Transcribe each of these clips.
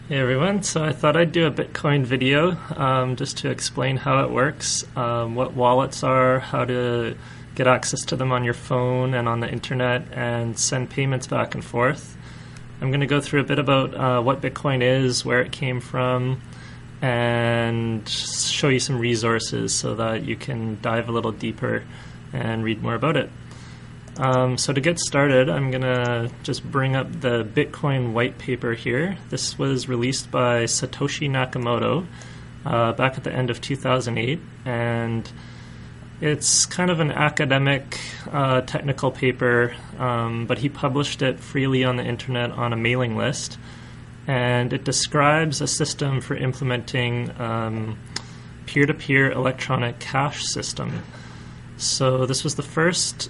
Hey everyone, so I thought I'd do a Bitcoin video just to explain how it works, what wallets are, how to get access to them on your phone and on the internet, and send payments back and forth. I'm going to go through a bit about what Bitcoin is, where it came from, and show you some resources so that you can dive a little deeper and read more about it. So to get started, I'm going to just bring up the Bitcoin white paper here. This was released by Satoshi Nakamoto back at the end of 2008, and it's kind of an academic technical paper, but he published it freely on the internet on a mailing list, and it describes a system for implementing peer-to-peer electronic cash system. So this was the first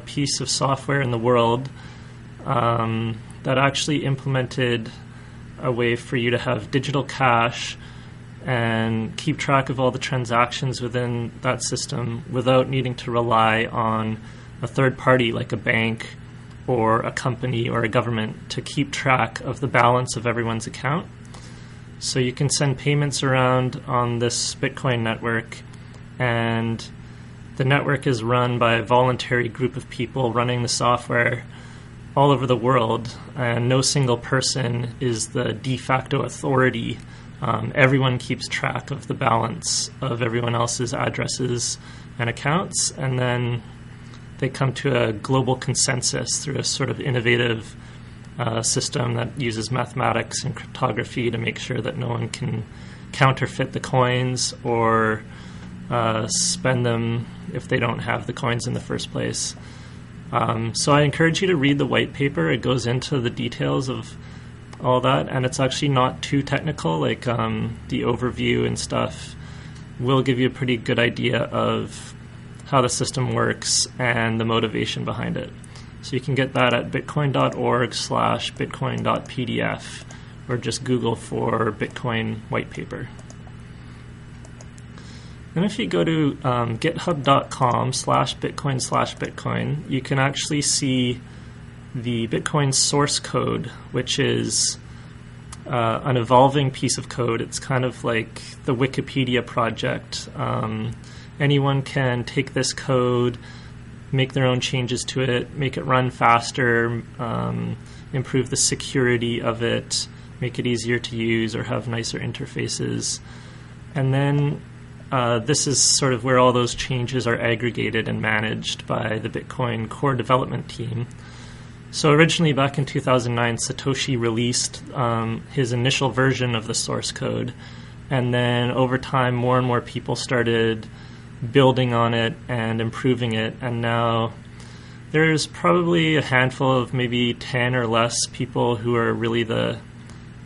piece of software in the world that actually implemented a way for you to have digital cash and keep track of all the transactions within that system without needing to rely on a third party like a bank or a company or a government to keep track of the balance of everyone's account. So you can send payments around on this Bitcoin network, and the network is run by a voluntary group of people running the software all over the world, and no single person is the de facto authority. Everyone keeps track of the balance of everyone else's addresses and accounts, and then they come to a global consensus through a sort of innovative system that uses mathematics and cryptography to make sure that no one can counterfeit the coins or spend them if they don't have the coins in the first place. So I encourage you to read the white paper. It goes into the details of all that, and it's actually not too technical. Like the overview and stuff will give you a pretty good idea of how the system works and the motivation behind it. So you can get that at bitcoin.org/bitcoin.pdf, or just Google for Bitcoin white paper. And if you go to github.com/bitcoin/bitcoin, you can actually see the Bitcoin source code, which is an evolving piece of code. It's kind of like the Wikipedia project. Anyone can take this code, make their own changes to it, make it run faster, improve the security of it, make it easier to use, or have nicer interfaces. And then this is sort of where all those changes are aggregated and managed by the Bitcoin core development team. So originally, back in 2009, Satoshi released his initial version of the source code, and then over time, more and more people started building on it and improving it, and now there's probably a handful of maybe 10 or less people who are really the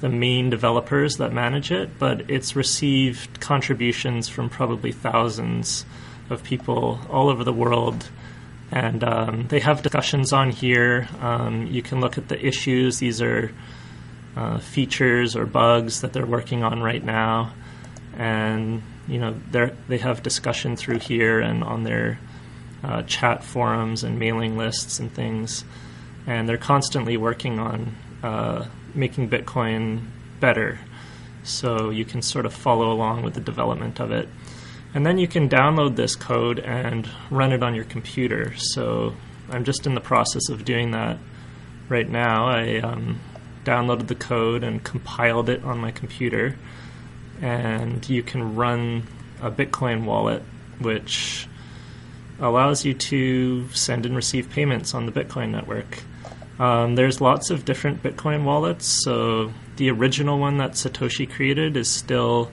main developers that manage it, but it's received contributions from probably thousands of people all over the world, and they have discussions on here. You can look at the issues. These are features or bugs that they're working on right now, and they have discussion through here and on their chat forums and mailing lists and things, and they're constantly working on making Bitcoin better, so you can sort of follow along with the development of it. And then you can download this code and run it on your computer. So I'm just in the process of doing that right now. I downloaded the code and compiled it on my computer, and you can run a Bitcoin wallet, which allows you to send and receive payments on the Bitcoin network. There's lots of different Bitcoin wallets. So the original one that Satoshi created is still,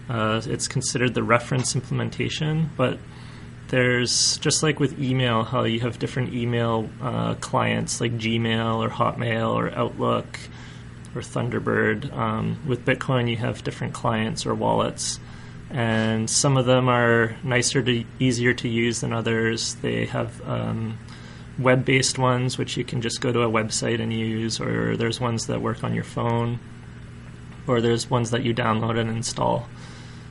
it's considered the reference implementation, but there's, just like with email, how you have different email clients like Gmail or Hotmail or Outlook or Thunderbird. With Bitcoin, you have different clients or wallets, and some of them are easier to use than others. They have web-based ones, which you can just go to a website and use, or there's ones that work on your phone, or there's ones that you download and install.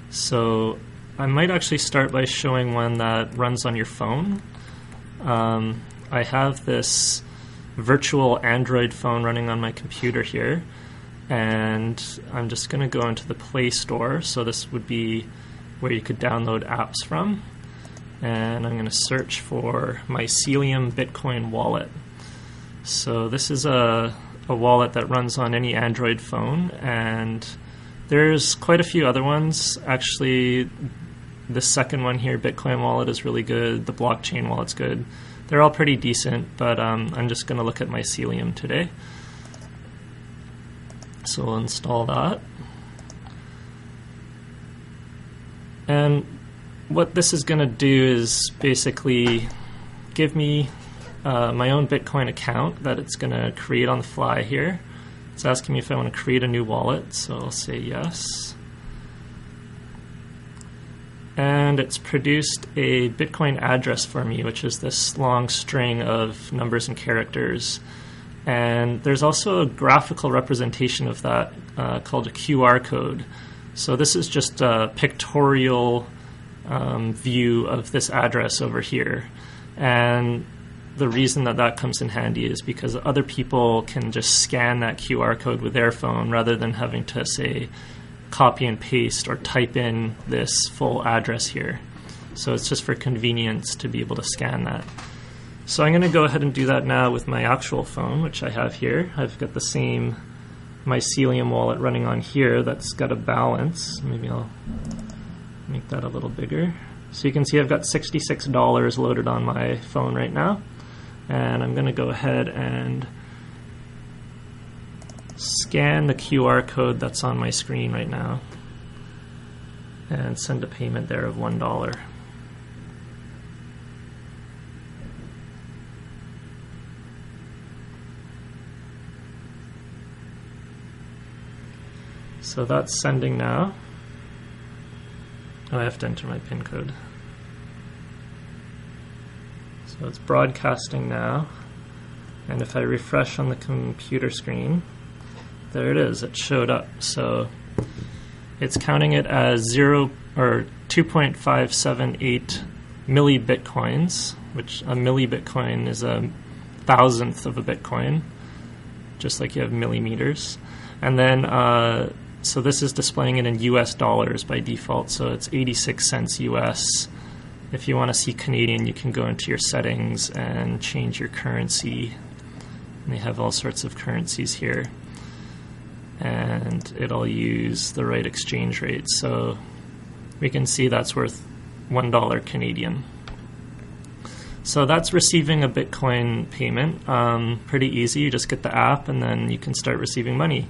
So I might actually start by showing one that runs on your phone. I have this virtual Android phone running on my computer here, and I'm just going to go into the Play Store. So this would be where you could download apps from. And I'm going to search for Mycelium Bitcoin Wallet. So this is a wallet that runs on any Android phone, and there's quite a few other ones. Actually, the second one here, Bitcoin Wallet, is really good. The Blockchain Wallet's good. They're all pretty decent, but I'm just going to look at Mycelium today. So we'll install that. And what this is going to do is basically give me my own Bitcoin account that it's going to create on the fly here. It's asking me if I want to create a new wallet, so I'll say yes. And it's produced a Bitcoin address for me, which is this long string of numbers and characters. And there's also a graphical representation of that called a QR code. So this is just a pictorial view of this address over here. And the reason that that comes in handy is because other people can just scan that QR code with their phone rather than having to, say, copy and paste or type in this full address here. So it's just for convenience to be able to scan that. So I'm going to go ahead and do that now with my actual phone, which I have here. I've got the same Mycelium wallet running on here that's got a balance. Maybe I'll make that a little bigger. So you can see I've got $66 loaded on my phone right now. And I'm going to go ahead and scan the QR code that's on my screen right now and send a payment there of $1. So that's sending now. Oh, I have to enter my PIN code. So it's broadcasting now, and if I refresh on the computer screen, there it is, it showed up. So it's counting it as 2.578 millibitcoins, which a millibitcoin is a thousandth of a Bitcoin, just like you have millimeters. And then, so this is displaying it in US dollars by default, so it's 86 cents US. If you want to see Canadian, you can go into your settings and change your currency. And they have all sorts of currencies here. And it'll use the right exchange rate. So we can see that's worth $1 Canadian. So that's receiving a Bitcoin payment. Pretty easy. You just get the app and then you can start receiving money.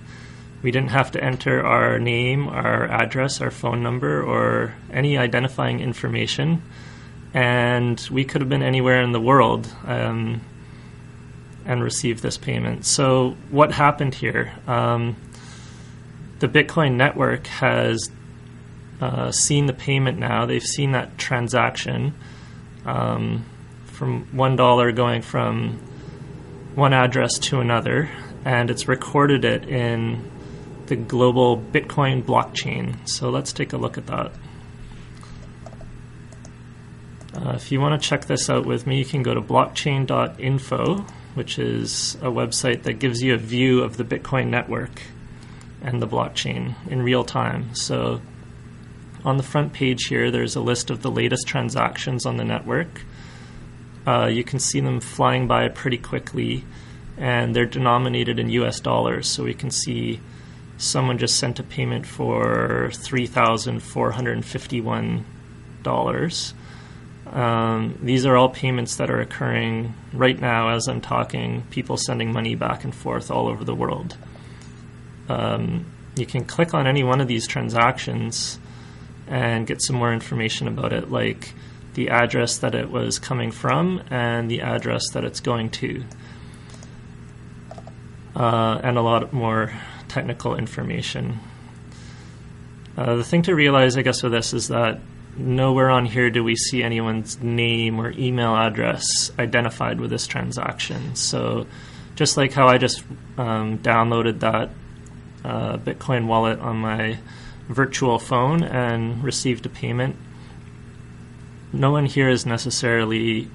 We didn't have to enter our name, our address, our phone number, or any identifying information. And we could have been anywhere in the world and received this payment. So what happened here? The Bitcoin network has seen the payment now. They've seen that transaction from $1 going from one address to another, and it's recorded it in the global Bitcoin blockchain. So let's take a look at that. If you want to check this out with me, you can go to blockchain.info, which is a website that gives you a view of the Bitcoin network and the blockchain in real time. So on the front page here, there's a list of the latest transactions on the network. You can see them flying by pretty quickly, and they're denominated in US dollars. So we can see someone just sent a payment for $3,451. These are all payments that are occurring right now as I'm talking, people sending money back and forth all over the world. You can click on any one of these transactions and get some more information about it, like the address that it was coming from and the address that it's going to, and a lot more technical information. The thing to realize, I guess, with this is that nowhere on here do we see anyone's name or email address identified with this transaction. So just like how I just downloaded that Bitcoin wallet on my virtual phone and received a payment, no one here has necessarily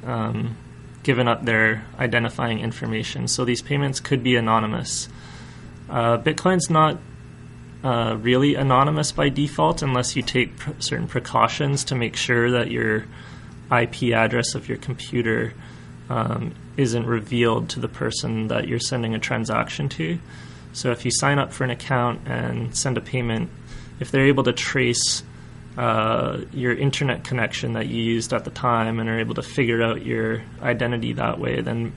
given up their identifying information. So these payments could be anonymous. Bitcoin's not really anonymous by default unless you take certain precautions to make sure that your IP address of your computer isn't revealed to the person that you're sending a transaction to. So if you sign up for an account and send a payment, if they're able to trace your internet connection that you used at the time and are able to figure out your identity that way, then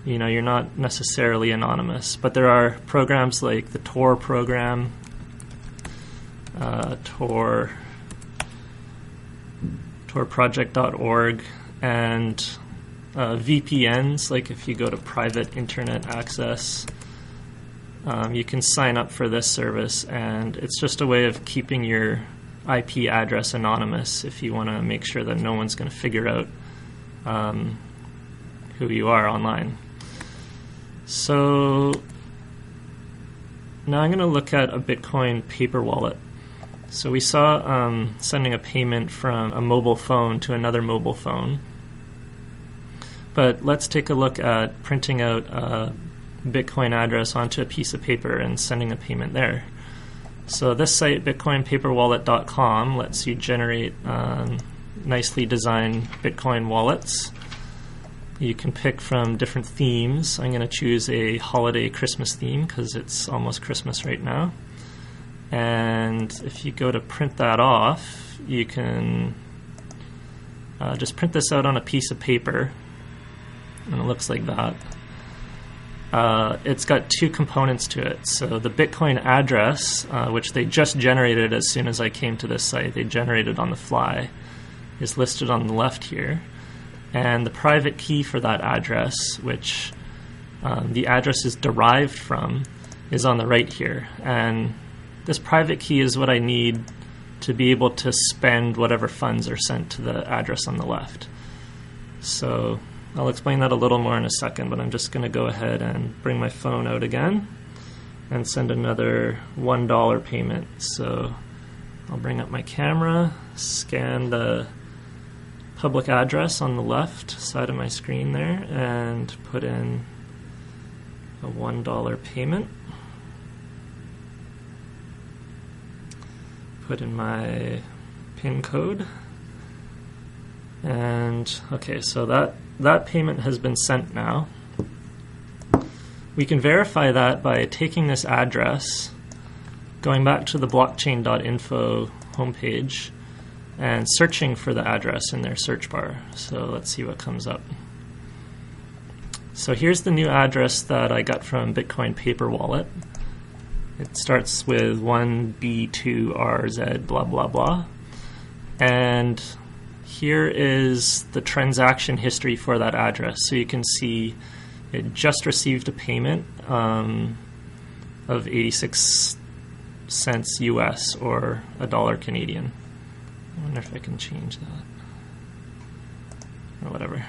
you're not necessarily anonymous. But there are programs like the Tor program, torproject.org, and VPNs, like if you go to private internet access, you can sign up for this service, and it's just a way of keeping your IP address anonymous if you want to make sure that no one's going to figure out who you are online. So now I'm going to look at a Bitcoin paper wallet. So we saw sending a payment from a mobile phone to another mobile phone. But let's take a look at printing out a Bitcoin address onto a piece of paper and sending a payment there. So this site, bitcoinpaperwallet.com, lets you generate nicely designed Bitcoin wallets. You can pick from different themes. I'm going to choose a holiday Christmas theme because it's almost Christmas right now. And if you go to print that off, you can just print this out on a piece of paper, and it looks like that. It's got two components to it. So the Bitcoin address, which they just generated as soon as I came to this site, they generated on the fly, is listed on the left here. And the private key for that address, which the address is derived from, is on the right here. And this private key is what I need to be able to spend whatever funds are sent to the address on the left. So I'll explain that a little more in a second, but I'm just going to go ahead and bring my phone out again and send another $1 payment. So I'll bring up my camera, scan the public address on the left side of my screen there, and put in a $1 payment. Put in my PIN code. And okay, so that payment has been sent now. We can verify that by taking this address, going back to the blockchain.info homepage, and searching for the address in their search bar. So let's see what comes up. So here's the new address that I got from Bitcoin Paper Wallet. It starts with 1B2RZ blah blah blah. And here is the transaction history for that address. So you can see it just received a payment of 86 cents US, or $1 Canadian. I wonder if I can change that. Or whatever.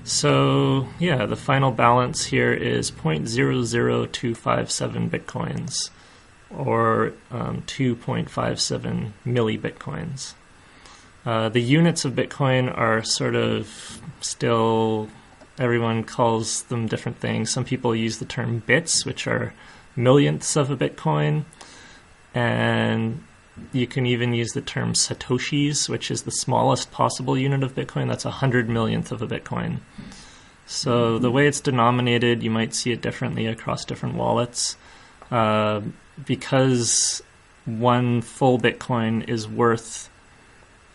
So yeah, the final balance here is 0.00257 Bitcoins, or 2.57 millibitcoins. The units of Bitcoin are sort of still, everyone calls them different things. Some people use the term bits, which are millionths of a Bitcoin, and you can even use the term satoshis, which is the smallest possible unit of Bitcoin. That's 100 millionth of a Bitcoin. So the way it's denominated, you might see it differently across different wallets. Because one full Bitcoin is worth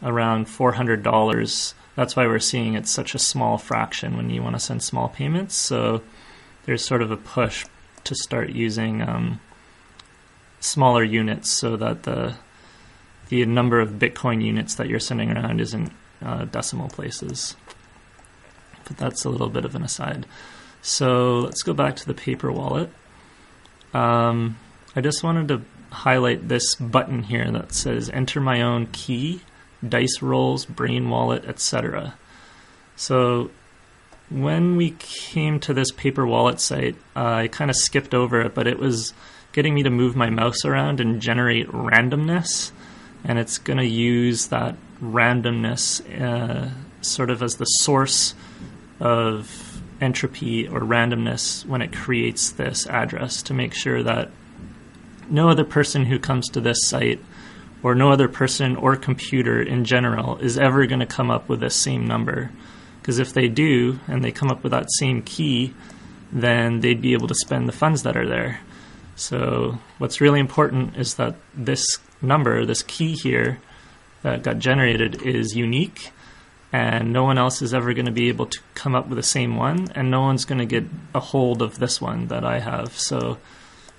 around $400, that's why we're seeing it's such a small fraction when you want to send small payments. So there's sort of a push to start using smaller units so that the number of Bitcoin units that you're sending around isn't decimal places. But that's a little bit of an aside. So let's go back to the paper wallet. I just wanted to highlight this button here that says enter my own key, dice rolls, brain wallet, etc. So when we came to this paper wallet site, I kind of skipped over it, but it was getting me to move my mouse around and generate randomness, and it's going to use that randomness sort of as the source of entropy or randomness when it creates this address to make sure that no other person who comes to this site or no other person or computer in general is ever going to come up with the same number. Because if they do, and they come up with that same key, then they'd be able to spend the funds that are there. So what's really important is that this number, this key here that got generated, is unique, and no one else is ever going to be able to come up with the same one, and no one's going to get a hold of this one that I have. So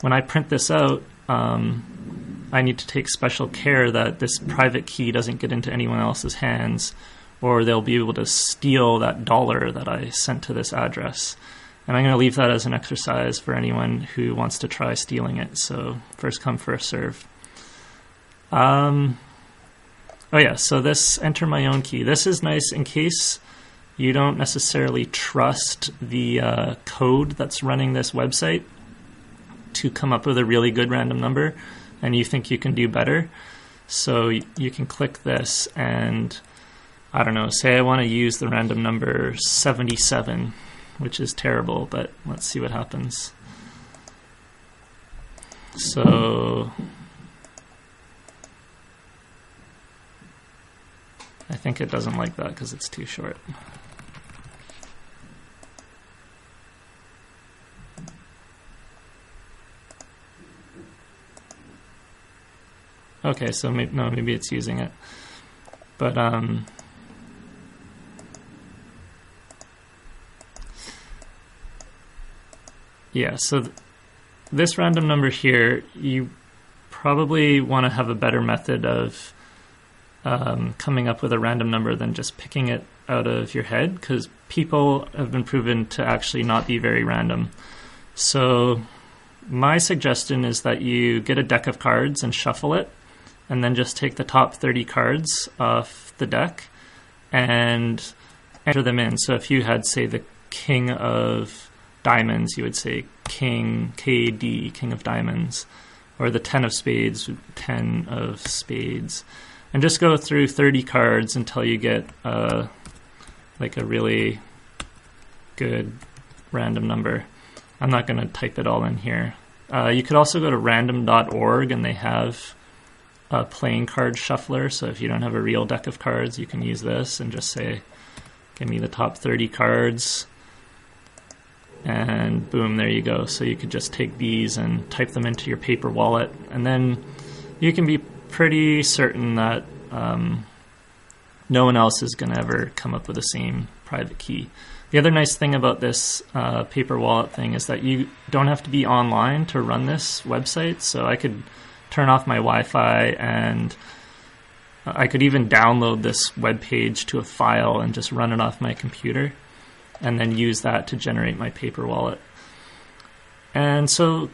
when I print this out, I need to take special care that this private key doesn't get into anyone else's hands, or they'll be able to steal that dollar that I sent to this address. And I'm going to leave that as an exercise for anyone who wants to try stealing it. So first come, first serve. Oh yeah, so this enter my own key. This is nice in case you don't necessarily trust the code that's running this website to come up with a really good random number, and you think you can do better. So you can click this and, I don't know, say I want to use the random number 77, which is terrible, but let's see what happens. So I think it doesn't like that because it's too short. Okay, so maybe it's using it. But yeah, so this random number here, you probably want to have a better method of coming up with a random number than just picking it out of your head, because people have been proven to actually not be very random. So my suggestion is that you get a deck of cards and shuffle it, and then just take the top 30 cards off the deck and enter them in. So if you had, say, the King of Diamonds, you would say King, KD, King of Diamonds, or the 10 of Spades, 10 of Spades. And just go through 30 cards until you get like a really good random number. I'm not going to type it all in here. You could also go to random.org, and they have a playing card shuffler. So if you don't have a real deck of cards, you can use this and just say, give me the top 30 cards. And boom, there you go. So you could just take these and type them into your paper wallet, and then you can be pretty certain that no one else is going to ever come up with the same private key. The other nice thing about this paper wallet thing is that you don't have to be online to run this website. So I could turn off my Wi-Fi, and I could even download this web page to a file and just run it off my computer, and then use that to generate my paper wallet. And so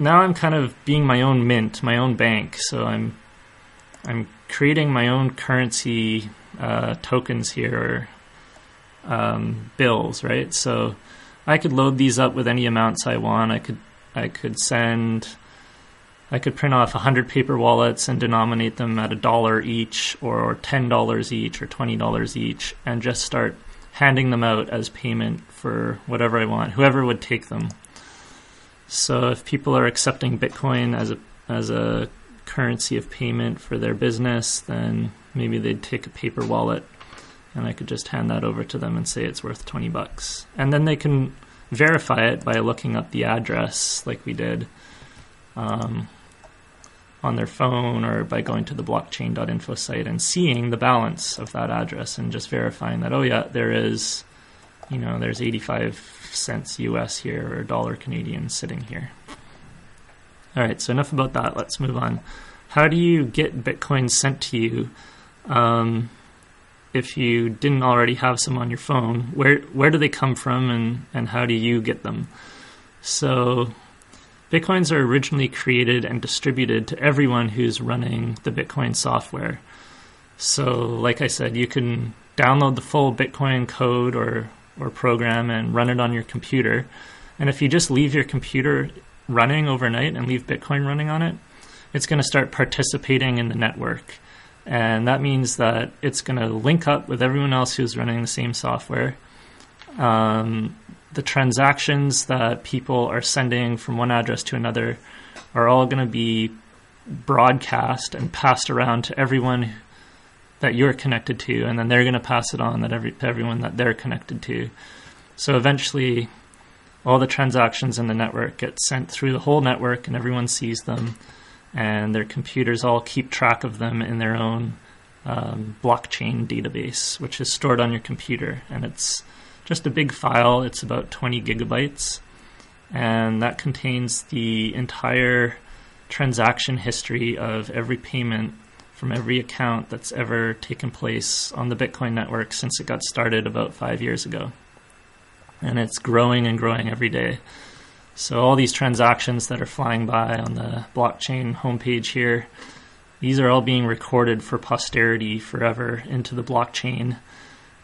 now I'm kind of being my own mint, my own bank. So I'm creating my own currency tokens here, or bills, right? So I could load these up with any amounts I want. I could print off 100 paper wallets and denominate them at $1 each, or $10 each, or $20 each, and just start handing them out as payment for whatever I want, whoever would take them. So if people are accepting Bitcoin as a currency of payment for their business, then maybe they'd take a paper wallet, and I could just hand that over to them and say it's worth $20. And then they can verify it by looking up the address like we did on their phone, or by going to the blockchain.info site and seeing the balance of that address and just verifying that, oh yeah, there is, there's 85 cents US here, or $1 Canadian sitting here. All right, so enough about that. Let's move on. How do you get Bitcoin sent to you if you didn't already have some on your phone? Where do they come from, and how do you get them? So Bitcoins are originally created and distributed to everyone who's running the Bitcoin software. So like I said, you can download the full Bitcoin code or program and run it on your computer. And if you just leave your computer running overnight and leave Bitcoin running on it, it's going to start participating in the network. And that means that it's going to link up with everyone else who's running the same software. The transactions that people are sending from one address to another are all going to be broadcast and passed around to everyone that you're connected to, and then they're going to pass it on to everyone that they're connected to. So eventually, all the transactions in the network get sent through the whole network, and everyone sees them, and their computers all keep track of them in their own blockchain database, which is stored on your computer. And it's just a big file. It's about 20 gigabytes, and that contains the entire transaction history of every payment from every account that's ever taken place on the Bitcoin network since it got started about 5 years ago. And it's growing and growing every day. So all these transactions that are flying by on the blockchain homepage here, these are all being recorded for posterity forever into the blockchain.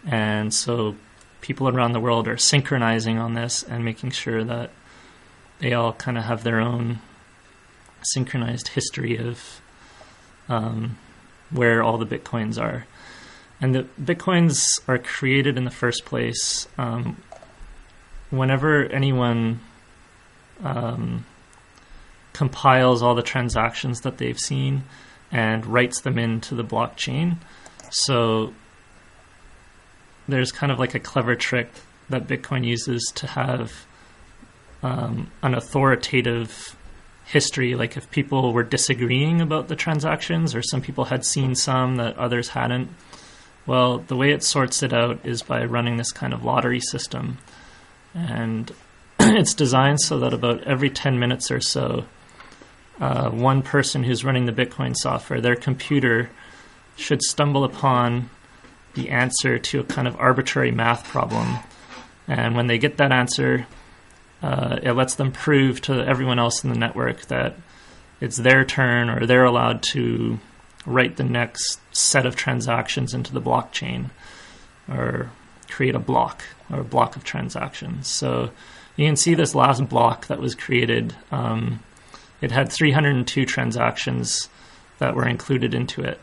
And so people around the world are synchronizing on this and making sure that they all kind of have their own synchronized history of where all the Bitcoins are. And the Bitcoins are created in the first place whenever anyone compiles all the transactions that they've seen and writes them into the blockchain. So there's kind of like a clever trick that Bitcoin uses to have an authoritative history. Like if people were disagreeing about the transactions, or some people had seen some that others hadn't, well, the way it sorts it out is by running this kind of lottery system. And it's designed so that about every 10 minutes or so, one person who's running the Bitcoin software, their computer should stumble upon the answer to a kind of arbitrary math problem. And when they get that answer, it lets them prove to everyone else in the network that it's their turn, or they're allowed to write the next set of transactions into the blockchain, or create a block of transactions. So you can see this last block that was created. It had 302 transactions that were included into it.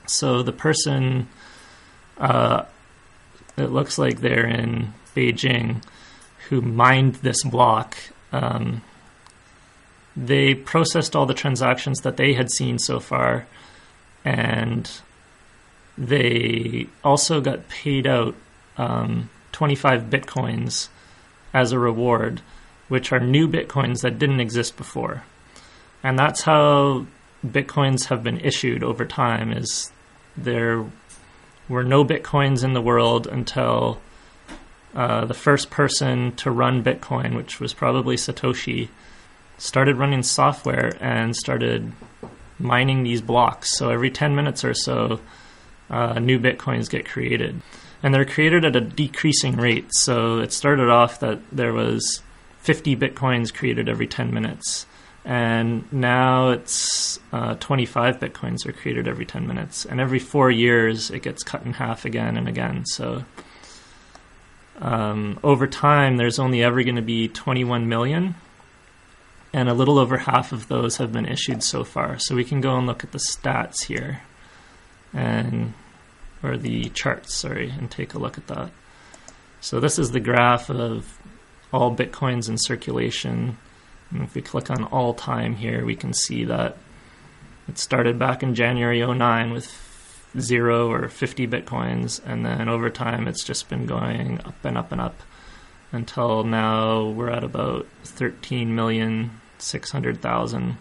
So the person, it looks like they're in Beijing, who mined this block, they processed all the transactions that they had seen so far, and they also got paid out 25 Bitcoins as a reward, which are new Bitcoins that didn't exist before. And that's how Bitcoins have been issued over time, is there were no Bitcoins in the world until the first person to run Bitcoin, which was probably Satoshi, started running software and started mining these blocks. So every 10 minutes or so, new Bitcoins get created. And they're created at a decreasing rate. So it started off that there was 50 Bitcoins created every 10 minutes. And now it's 25 Bitcoins are created every 10 minutes. And every 4 years, it gets cut in half again and again. So over time, there's only ever going to be 21 million. And a little over half of those have been issued so far. So we can go and look at the stats here, or the charts, and take a look at that. So this is the graph of all Bitcoins in circulation. And if we click on all time here, we can see that it started back in January 2009 with 0 or 50 Bitcoins, and then over time it's just been going up and up and up until now we're at about 13,600,000.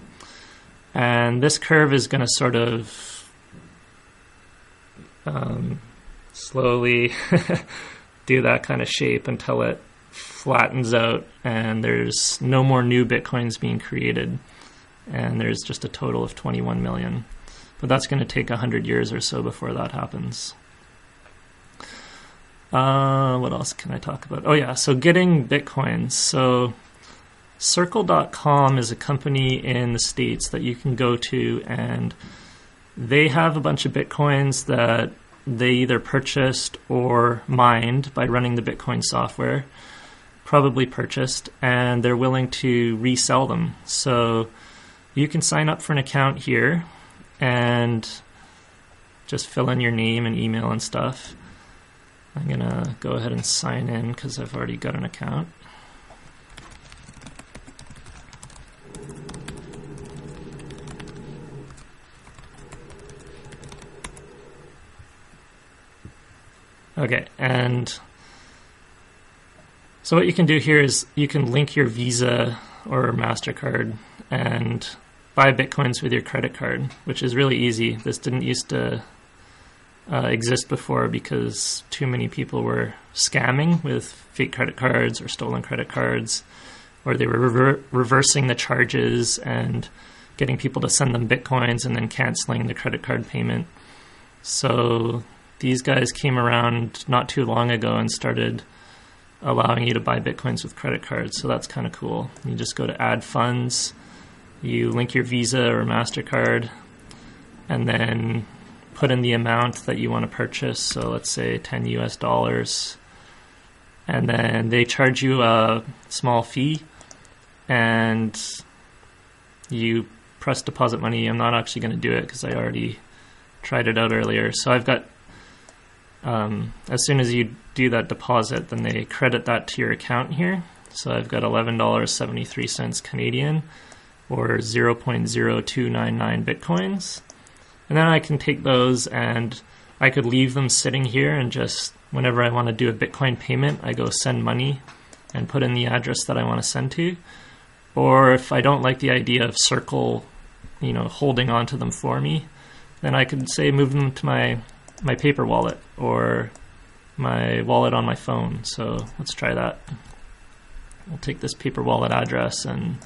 And this curve is going to sort of slowly do that kind of shape until it flattens out and there's no more new Bitcoins being created, and there's just a total of 21 million. But that's going to take 100 years or so before that happens. What else can I talk about? Oh yeah, so getting Bitcoins. So Circle.com is a company in the States that you can go to, and they have a bunch of Bitcoins that they either purchased or mined by running the Bitcoin software, probably purchased, and they're willing to resell them. So you can sign up for an account here and just fill in your name and email and stuff. I'm gonna go ahead and sign in because I've already got an account. Okay, and so what you can do here is you can link your Visa or MasterCard and buy Bitcoins with your credit card, which is really easy. This didn't used to exist before because too many people were scamming with fake credit cards or stolen credit cards, or they were reversing the charges and getting people to send them Bitcoins and then canceling the credit card payment. So these guys came around not too long ago and started allowing you to buy Bitcoins with credit cards. So that's kind of cool. You just go to add funds, you link your Visa or MasterCard, and then put in the amount that you want to purchase. So let's say $10 US. And then they charge you a small fee and you press deposit money. I'm not actually going to do it because I already tried it out earlier. So I've got as soon as you do that deposit, then they credit that to your account here. So I've got $11.73 Canadian, or 0.0299 Bitcoins. And then I can take those and I could leave them sitting here and just, whenever I want to do a Bitcoin payment, I go send money and put in the address that I want to send to. Or if I don't like the idea of Circle, holding on to them for me, then I could say move them to my paper wallet or my wallet on my phone. So let's try that. I'll take this paper wallet address and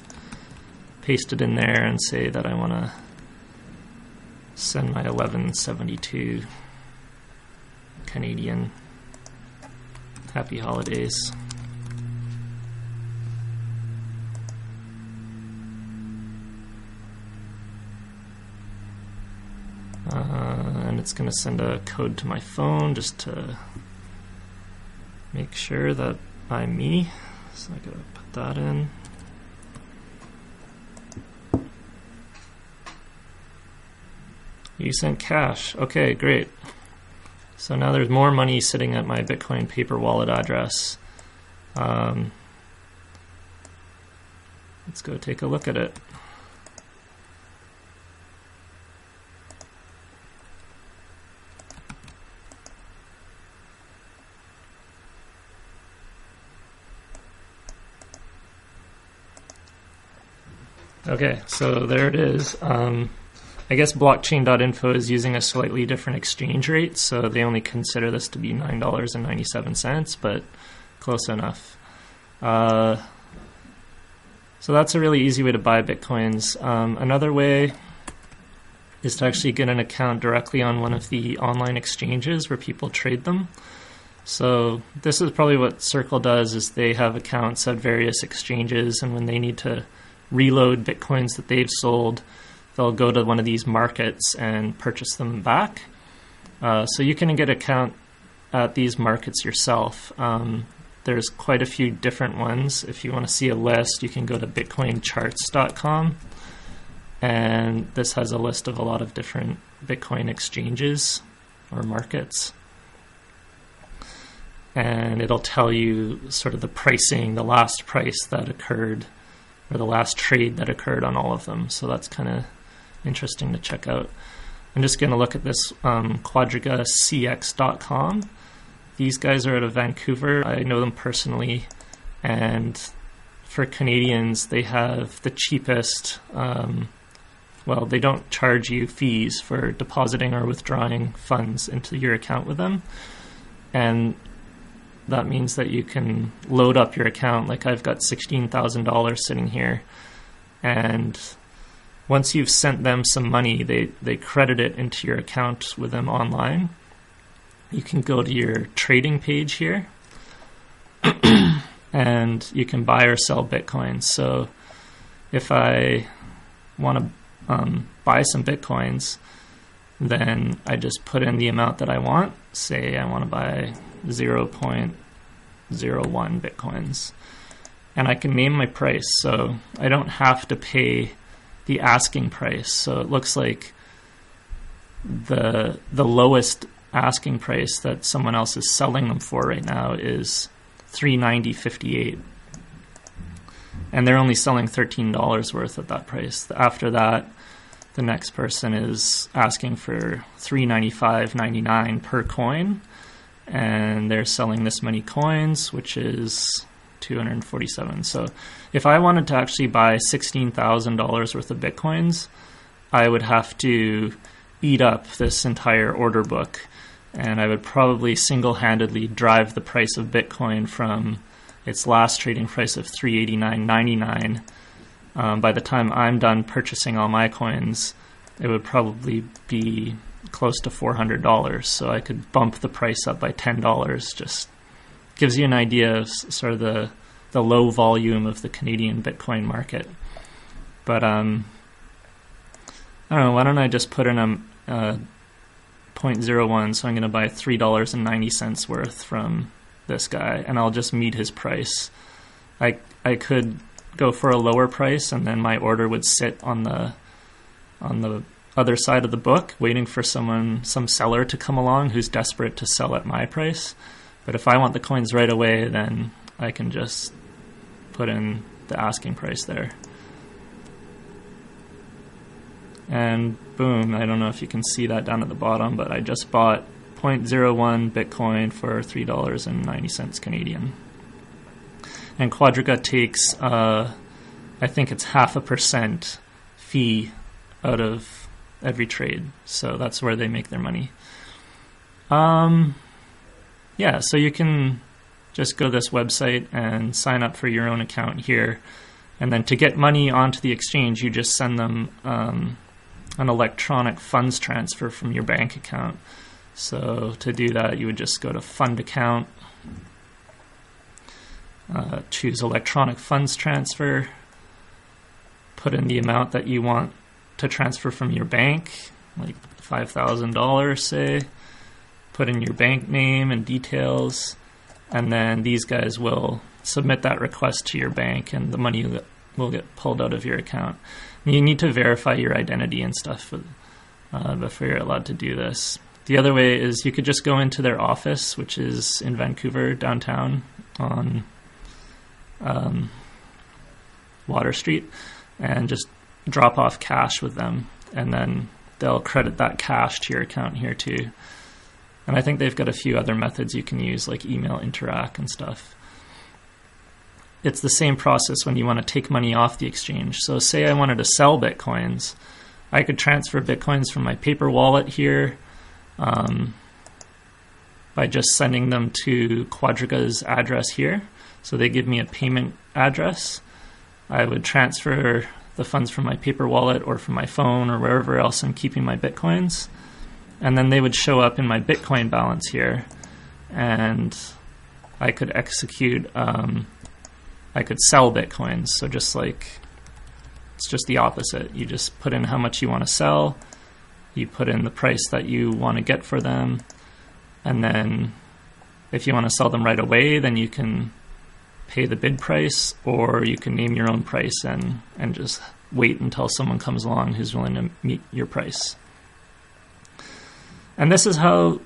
paste it in there and say that I want to send my 1172 Canadian. Happy holidays. And it's going to send a code to my phone just to make sure that I'm me. So I got to put that in. You sent cash. Okay, great. So now there's more money sitting at my Bitcoin paper wallet address. Let's go take a look at it. Okay, so there it is. I guess blockchain.info is using a slightly different exchange rate, so they only consider this to be $9.97, but close enough. So that's a really easy way to buy Bitcoins. Another way is to actually get an account directly on one of the online exchanges where people trade them. So this is probably what Circle does, is they have accounts at various exchanges, and when they need to reload Bitcoins that they've sold, they'll go to one of these markets and purchase them back. So you can get an account at these markets yourself. There's quite a few different ones. If you want to see a list, you can go to bitcoincharts.com, and this has a list of a lot of different Bitcoin exchanges or markets. And it'll tell you sort of the pricing, the last price that occurred, or the last trade that occurred on all of them. So that's kind of interesting to check out. I'm just going to look at this quadrigacx.com. These guys are out of Vancouver. I know them personally, and for Canadians, they have the cheapest, well, they don't charge you fees for depositing or withdrawing funds into your account with them. And that means that you can load up your account. Like I've got $16,000 sitting here, and once you've sent them some money, they credit it into your account with them online. You can go to your trading page here and you can buy or sell Bitcoins. So if I want to buy some Bitcoins, then I just put in the amount that I want. Say I want to buy 0.01 Bitcoins, and I can name my price, so I don't have to pay the asking price. So it looks like the lowest asking price that someone else is selling them for right now is $390.58. And they're only selling $13 worth at that price. After that, the next person is asking for $395.99 per coin, and they're selling this many coins, which is 247. So if I wanted to actually buy $16,000 worth of Bitcoins, I would have to eat up this entire order book, and I would probably single-handedly drive the price of Bitcoin from its last trading price of $389.99. By the time I'm done purchasing all my coins, it would probably be close to $400. So I could bump the price up by $10. Just gives you an idea of sort of the low volume of the Canadian Bitcoin market. But I don't know, why don't I just put in a 0.01, so I'm going to buy $3.90 worth from this guy, and I'll just meet his price. I could go for a lower price, and then my order would sit on the other side of the book, waiting for some seller to come along who's desperate to sell at my price. But if I want the coins right away, then I can just put in the asking price there. And boom, I don't know if you can see that down at the bottom, but I just bought 0.01 Bitcoin for $3.90 Canadian. And Quadriga takes, I think it's 0.5% fee out of every trade. So that's where they make their money. Yeah, so you can just go to this website and sign up for your own account here. And then to get money onto the exchange, you just send them an electronic funds transfer from your bank account. So to do that, you would just go to Fund Account, choose Electronic Funds Transfer, put in the amount that you want to transfer from your bank, like $5,000, say, put in your bank name and details, and then these guys will submit that request to your bank, and the money will get pulled out of your account. You need to verify your identity and stuff before you're allowed to do this. The other way is you could just go into their office, which is in Vancouver, downtown on Water Street, and just drop off cash with them, and then they'll credit that cash to your account here too. And I think they've got a few other methods you can use, like email Interac and stuff. It's the same process when you want to take money off the exchange. So say I wanted to sell Bitcoins, I could transfer Bitcoins from my paper wallet here by just sending them to Quadriga's address here. So they give me a payment address. I would transfer the funds from my paper wallet or from my phone or wherever else I'm keeping my Bitcoins. And then they would show up in my Bitcoin balance here. And I could execute... I could sell Bitcoins, so just like, it's just the opposite. You just put in how much you want to sell, you put in the price that you want to get for them, and then if you want to sell them right away, then you can pay the bid price, or you can name your own price and just wait until someone comes along who's willing to meet your price. And this is how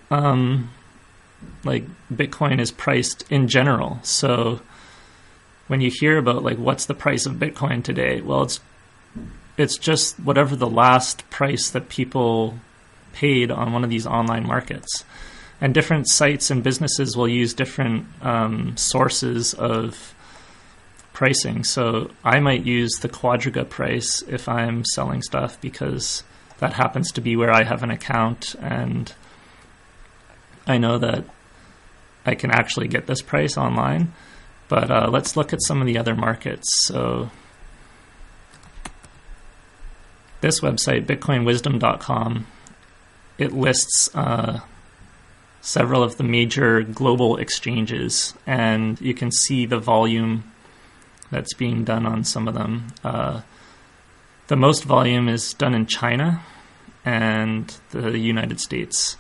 like Bitcoin is priced in general. So when you hear about like what's the price of Bitcoin today, well, it's just whatever the last price that people paid on one of these online markets. And different sites and businesses will use different sources of pricing. So I might use the Quadriga price if I'm selling stuff, because that happens to be where I have an account and I know that I can actually get this price online. But let's look at some of the other markets. So this website, bitcoinwisdom.com, it lists several of the major global exchanges, and you can see the volume that's being done on some of them. The most volume is done in China and the United States.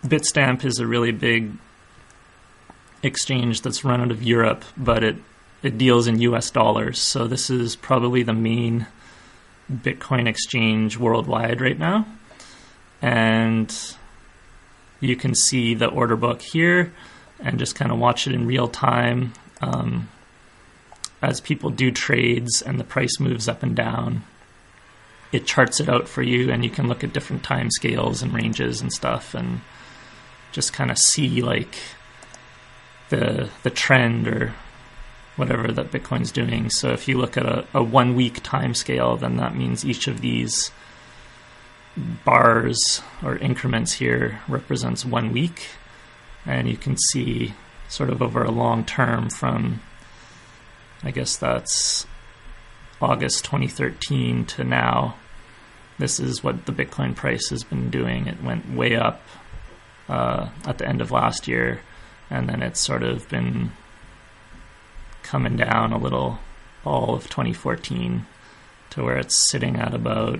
Bitstamp is a really big exchange that's run out of Europe, but it deals in US dollars. So this is probably the main Bitcoin exchange worldwide right now. And you can see the order book here and just kind of watch it in real time as people do trades and the price moves up and down. It charts it out for you, and you can look at different time scales and ranges and stuff and just kind of see like the trend or whatever that Bitcoin's doing. So if you look at a 1 week time scale, then that means each of these bars or increments here represents 1 week. And you can see sort of over a long term from, I guess that's August 2013 to now, this is what the Bitcoin price has been doing. It went way up at the end of last year, and then it's sort of been coming down a little all of 2014 to where it's sitting at about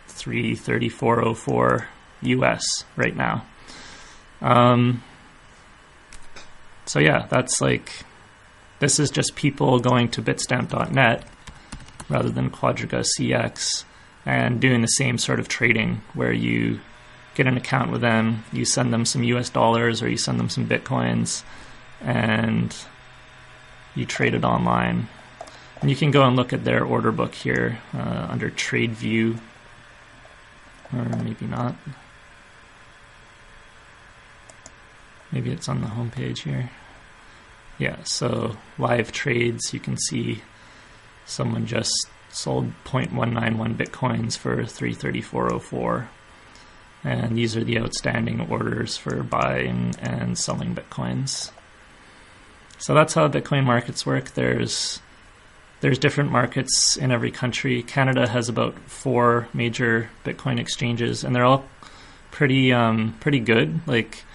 334.04 US right now. So yeah, that's like, this is just people going to bitstamp.net rather than Quadriga CX and doing the same sort of trading where you get an account with them, you send them some US dollars or you send them some Bitcoins, and you trade it online. And you can go and look at their order book here under Trade View, or maybe not. Maybe it's on the home page here. Yeah, so live trades, you can see someone just sold 0.191 Bitcoins for 334.04. And these are the outstanding orders for buying and selling Bitcoins. So that's how Bitcoin markets work. There's different markets in every country. Canada has about 4 major Bitcoin exchanges, and they're all pretty good. Like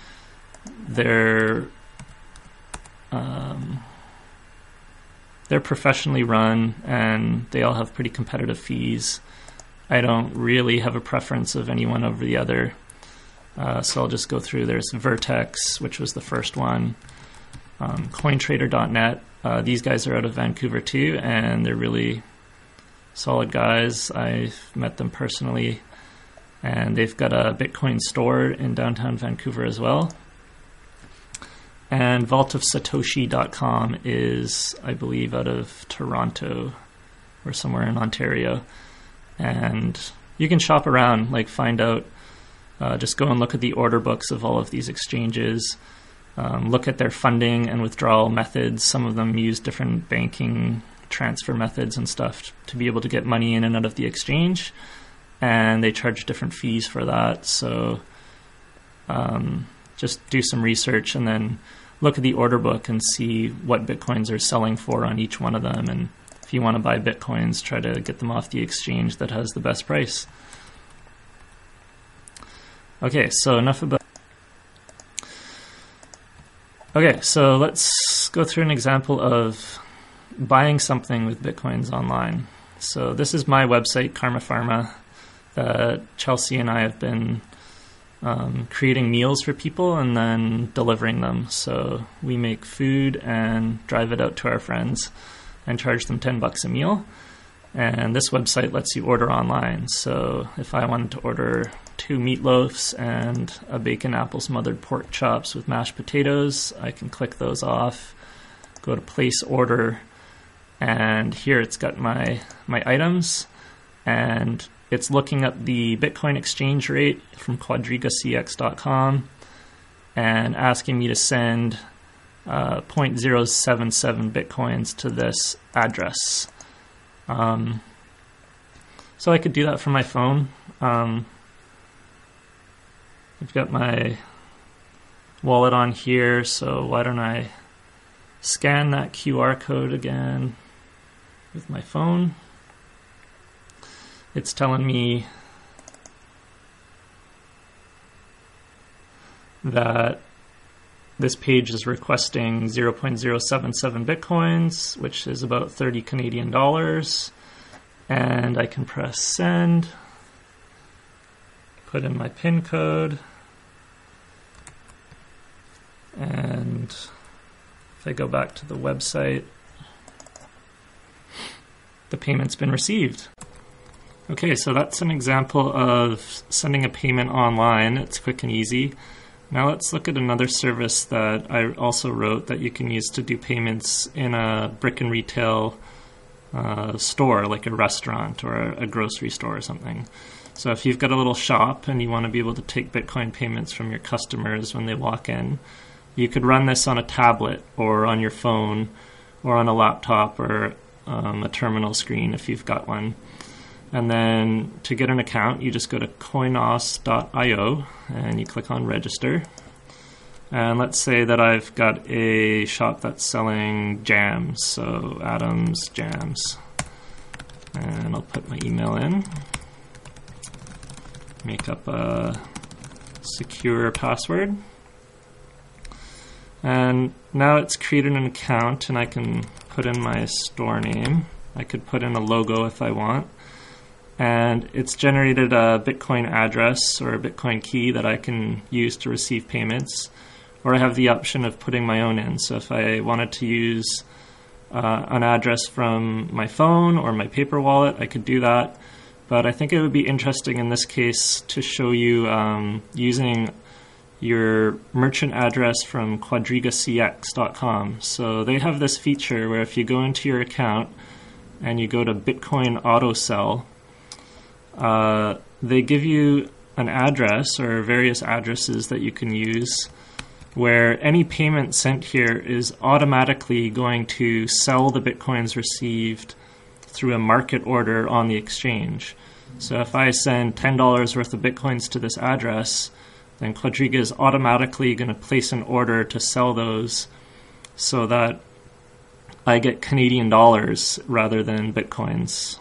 they're professionally run, and they all have pretty competitive fees. I don't really have a preference of any one over the other, so I'll just go through. There's Vertex, which was the first one. CoinTrader.net. These guys are out of Vancouver too, and they're really solid guys. I've met them personally, and they've got a Bitcoin store in downtown Vancouver as well. And vaultofsatoshi.com is, I believe, out of Toronto or somewhere in Ontario. And you can shop around, like find out, just go and look at the order books of all of these exchanges. Look at their funding and withdrawal methods. Some of them use different banking transfer methods and stuff to be able to get money in and out of the exchange. And they charge different fees for that. So just do some research and then look at the order book and see what Bitcoins are selling for on each one of them. And if you want to buy Bitcoins, try to get them off the exchange that has the best price. Okay, so enough about... Okay, so let's go through an example of buying something with Bitcoins online. So this is my website, Karma Pharma, that Chelsea and I have been creating meals for people and then delivering them. So we make food and drive it out to our friends and charge them $10 a meal. And this website lets you order online. So if I wanted to order 2 meatloafs and a bacon apple smothered pork chops with mashed potatoes, I can click those off, go to place order, and here it's got my items, and it's looking at the Bitcoin exchange rate from quadrigacx.com and asking me to send 0.077 Bitcoins to this address. So I could do that from my phone. I've got my wallet on here, so why don't I scan that QR code again with my phone. It's telling me that this page is requesting 0.077 Bitcoins, which is about 30 Canadian dollars. And I can press send, put in my PIN code, and if I go back to the website, the payment's been received. Okay, so that's an example of sending a payment online. It's quick and easy. Now let's look at another service that I also wrote that you can use to do payments in a brick and retail store, like a restaurant or a grocery store or something. So if you've got a little shop and you want to be able to take Bitcoin payments from your customers when they walk in, you could run this on a tablet or on your phone or on a laptop or a terminal screen if you've got one. And then to get an account, you just go to coinos.io and you click on register. And let's say that I've got a shop that's selling jams, so Adams Jams. And I'll put my email in, make up a secure password. And now it's created an account and I can put in my store name. I could put in a logo if I want. And it's generated a Bitcoin address or a Bitcoin key that I can use to receive payments, or I have the option of putting my own in. So if I wanted to use an address from my phone or my paper wallet, I could do that. But I think it would be interesting in this case to show you using your merchant address from quadrigacx.com. So they have this feature where if you go into your account and you go to Bitcoin Auto Sell, they give you an address or various addresses that you can use where any payment sent here is automatically going to sell the Bitcoins received through a market order on the exchange. So if I send $10 worth of Bitcoins to this address, then Quadriga is automatically going to place an order to sell those so that I get Canadian dollars rather than Bitcoins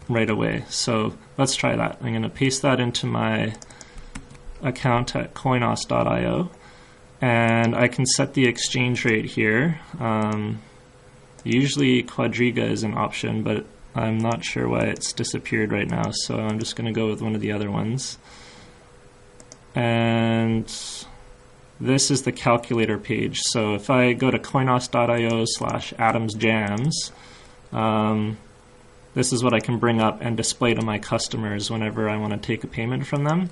right away. So let's try that. I'm going to paste that into my account at coinos.io, and I can set the exchange rate here. Usually Quadriga is an option, but I'm not sure why it's disappeared right now, so I'm just going to go with one of the other ones. And this is the calculator page. So if I go to coinos.io/adamsjams, this is what I can bring up and display to my customers whenever I want to take a payment from them.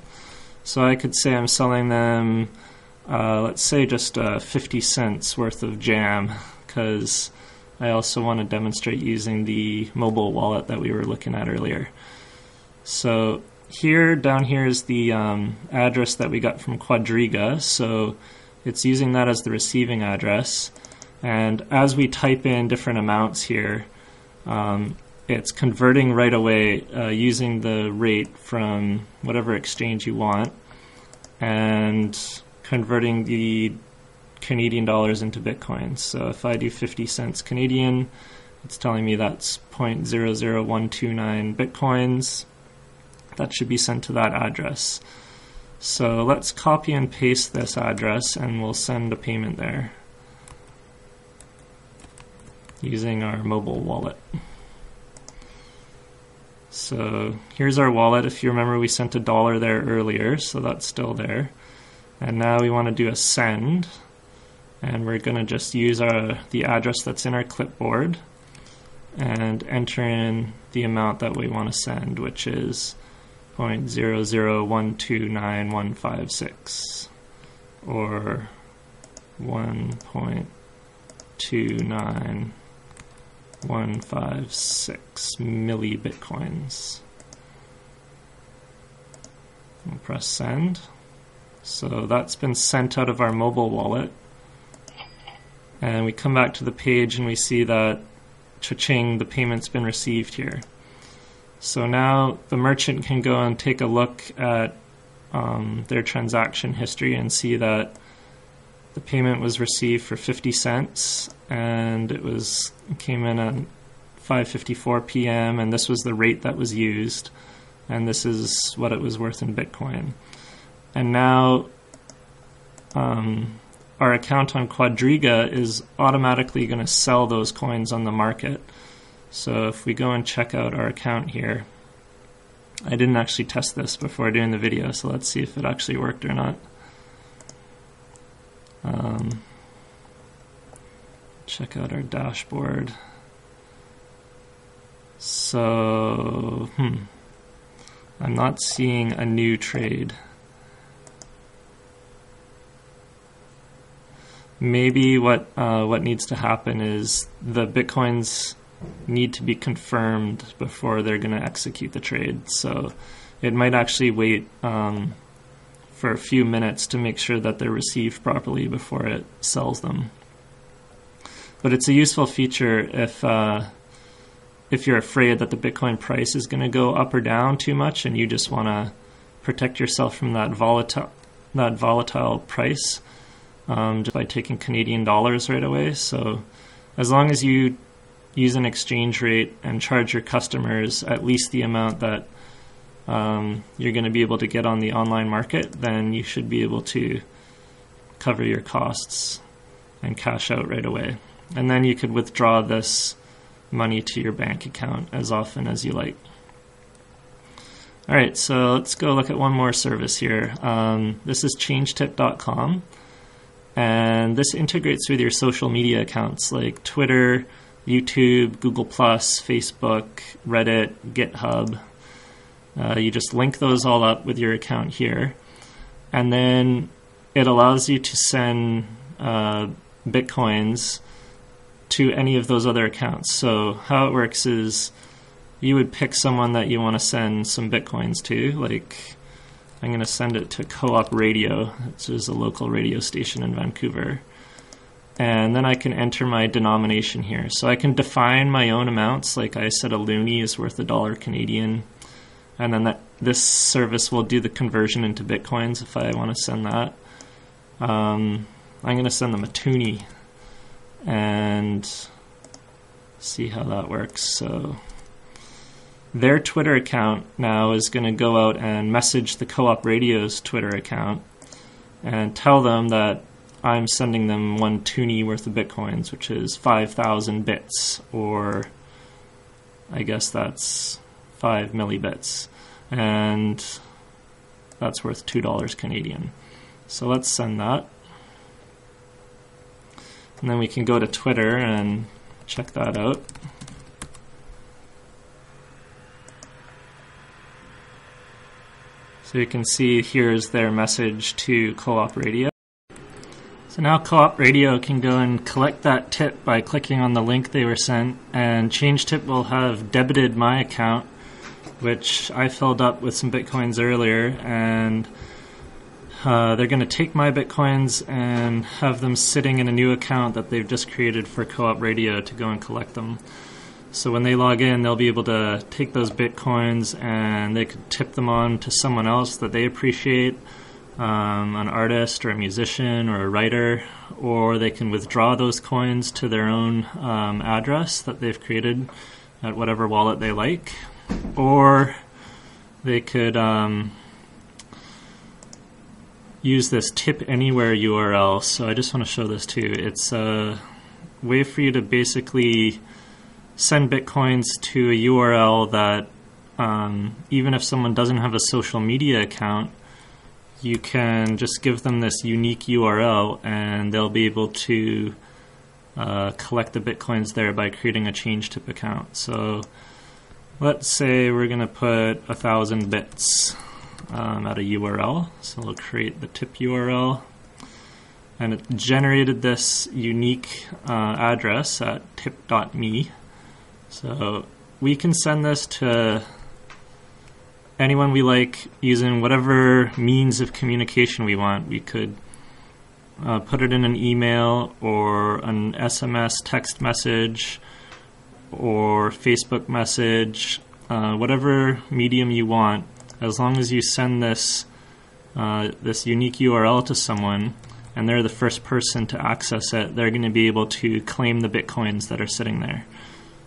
So I could say I'm selling them, let's say just 50 cents worth of jam, because I also want to demonstrate using the mobile wallet that we were looking at earlier. So down here is the address that we got from Quadriga, so it's using that as the receiving address. And as we type in different amounts here, it's converting right away using the rate from whatever exchange you want and converting the Canadian dollars into Bitcoin. So if I do 50 cents Canadian, it's telling me that's 0.00129 Bitcoins. That should be sent to that address. So let's copy and paste this address and we'll send a payment there using our mobile wallet. So here's our wallet. If you remember, we sent $1 there earlier, so that's still there. And now we want to do a send, and we're going to just use the address that's in our clipboard and enter in the amount that we want to send, which is 0.0012956 or 1.29156 milli Bitcoins. We'll press send. So that's been sent out of our mobile wallet. And we come back to the page and we see that cha-ching, the payment's been received here. So now the merchant can go and take a look at their transaction history and see that the payment was received for 50 cents and it came in at 5:54 p.m. and this was the rate that was used, and this is what it was worth in Bitcoin. And now our account on Quadriga is automatically going to sell those coins on the market. So if we go and check out our account here, I didn't actually test this before doing the video, so let's see if it actually worked or not. Check out our dashboard. So, I'm not seeing a new trade. maybe what needs to happen is the Bitcoins need to be confirmed before they're going to execute the trade. So it might actually wait for a few minutes to make sure that they're received properly before it sells them. But it's a useful feature if you're afraid that the Bitcoin price is going to go up or down too much, and you just want to protect yourself from that volatile price just by taking Canadian dollars right away. So as long as you use an exchange rate and charge your customers at least the amount that you're going to be able to get on the online market, then you should be able to cover your costs and cash out right away. And then you could withdraw this money to your bank account as often as you like. All right, so let's go look at one more service here. This is changetip.com, and this integrates with your social media accounts like Twitter, YouTube, Google+, Facebook, Reddit, GitHub. You just link those all up with your account here, and then it allows you to send Bitcoins to any of those other accounts. So how it works is you would pick someone that you want to send some Bitcoins to, like I'm going to send it to Co-op Radio, which is a local radio station in Vancouver. And then I can enter my denomination here. So I can define my own amounts, like I said a loonie is worth $1 Canadian, and then this service will do the conversion into Bitcoins if I want to send that. I'm going to send them a toonie and see how that works. So their Twitter account now is going to go out and message the Co-op Radio's Twitter account and tell them that I'm sending them one toonie worth of Bitcoins, which is 5,000 bits, or I guess that's 5 millibits, and that's worth $2 Canadian. So let's send that. And then we can go to Twitter and check that out. So you can see here's their message to Co-op Radio. So now Co-op Radio can go and collect that tip by clicking on the link they were sent, and ChangeTip will have debited my account, which I filled up with some Bitcoins earlier, and they're going to take my Bitcoins and have them sitting in a new account that they've just created for Co-op Radio to go and collect them. So when they log in, they'll be able to take those Bitcoins and they could tip them on to someone else that they appreciate, an artist or a musician or a writer, or they can withdraw those coins to their own address that they've created at whatever wallet they like, or they could use this tip anywhere URL. So I just want to show this too. It's a way for you to basically send Bitcoins to a URL that even if someone doesn't have a social media account, you can just give them this unique URL and they'll be able to collect the Bitcoins there by creating a ChangeTip account. So let's say we're going to put 1,000 bits at a URL. So we'll create the tip URL, and it generated this unique address at tip.me. So we can send this to anyone we like using whatever means of communication we want. We could put it in an email or an SMS text message or Facebook message, whatever medium you want. As long as you send this this unique URL to someone and they're the first person to access it, they're going to be able to claim the Bitcoins that are sitting there.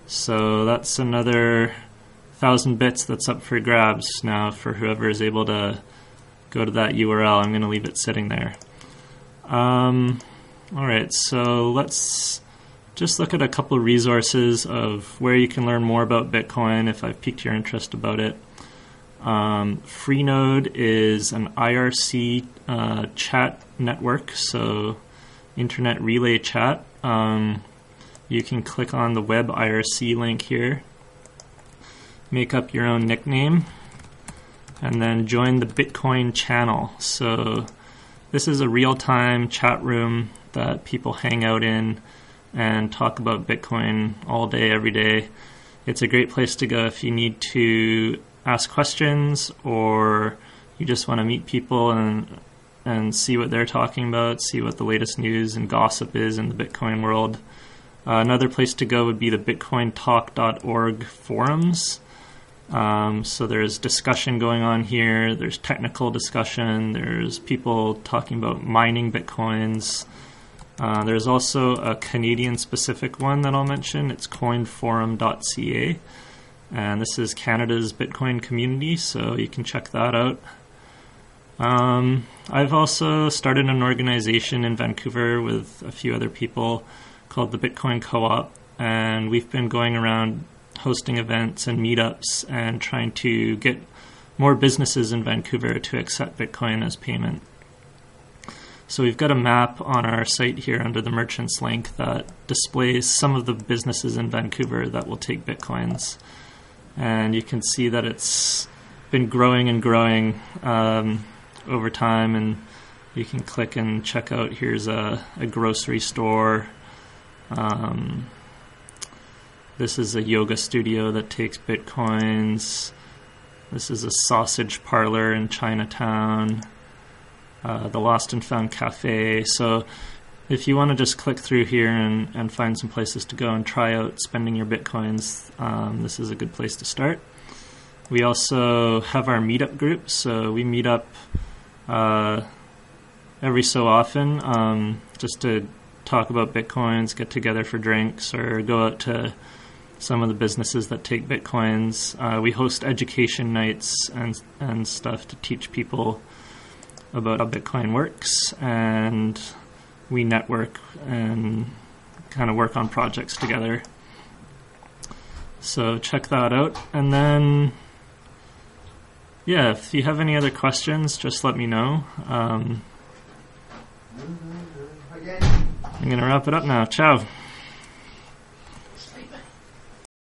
So that's another 1,000 bits that's up for grabs now for whoever is able to go to that URL. I'm going to leave it sitting there. Alright, so let's just look at a couple of resources of where you can learn more about Bitcoin if I've piqued your interest about it. Freenode is an IRC chat network, so Internet Relay Chat. You can click on the web IRC link here, make up your own nickname, and then join the Bitcoin channel. So this is a real-time chat room that people hang out in and talk about Bitcoin all day, every day. It's a great place to go if you need to ask questions or you just want to meet people and see what they're talking about, see what the latest news and gossip is in the Bitcoin world. Another place to go would be the bitcointalk.org forums. So there's discussion going on here, there's technical discussion, there's people talking about mining Bitcoins. There's also a Canadian-specific one that I'll mention. It's coinforum.ca, and this is Canada's Bitcoin community, so you can check that out. I've also started an organization in Vancouver with a few other people called the Bitcoin Co-op, and we've been going around hosting events and meetups and trying to get more businesses in Vancouver to accept Bitcoin as payment. So we've got a map on our site here under the merchants link that displays some of the businesses in Vancouver that will take Bitcoins. And you can see that it's been growing and growing over time, and you can click and check out. Here's a grocery store. This is a yoga studio that takes Bitcoins. This is a sausage parlor in Chinatown. The Lost and Found Cafe. So if you want to just click through here and find some places to go and try out spending your Bitcoins, this is a good place to start. We also have our meetup group, so we meet up every so often just to talk about Bitcoins, get together for drinks, or go out to some of the businesses that take Bitcoins. We host education nights and stuff to teach people about how Bitcoin works, and we network and kind of work on projects together. So check that out. And then, yeah, if you have any other questions, just let me know. I'm going to wrap it up now. Ciao.